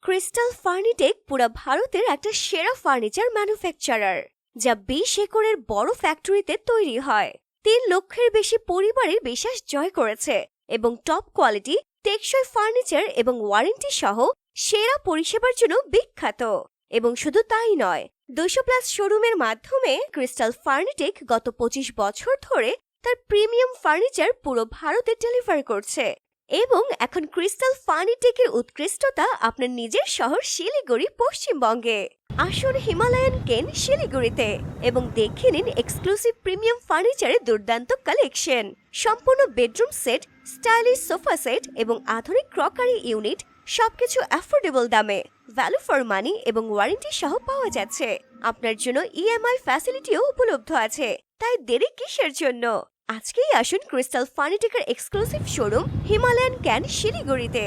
Crystal ফার্নিটেক পুরো ভারতের একটা সেরা ফার্নিচার ম্যানুফ্যাকচারার, যা 20 একরের বড় ফ্যাক্টরিতে তৈরি হয়। 3 লক্ষের বেশি পরিবারের বিশ্বাস জয় করেছে এবং টপ কোয়ালিটি, টেকসই ফার্নিচার এবং ওয়ারেন্টি সহ সেরা পরিষেবার জন্য বিখ্যাত। এবং শুধু তাই নয়, 200+ শোরুমের মাধ্যমে ক্রিস্টাল ফার্নিটেক গত 25 বছর ধরে তার প্রিমিয়াম ফার্নিচার পুরো ভারতে ডেলিভার করছে। এবং এখন ক্রিস্টাল ফার্নিটেকের উৎকৃষ্টতা আপনার নিজের শহর শিলিগুড়ি, পশ্চিমবঙ্গে। আসুন হিমালয়ান কেন শিলিগুড়িতে এবং দেখে নিন এক্সক্লুসিভ প্রিমিয়াম ফার্নিচারের দুর্দান্ত কালেকশন। সম্পূর্ণ bedroom set, stylish sofa set এবং আধুনিক ক্রকারি ইউনিট, সবকিছু অ্যাফোর্ডেবল দামে, ভ্যালু ফর মানি এবং ওয়ারেন্টি সহ পাওয়া যাচ্ছে। আপনার জন্য ইএমআই ফ্যাসিলিটিও উপলব্ধ আছে, তাই দেরি কিসের জন্য? আজকেই আসুন ক্রিস্টাল ফার্নিটেকের এক্সক্লুসিভ শোরুম হিমালয়ান ক্যান শিলিগুড়িতে।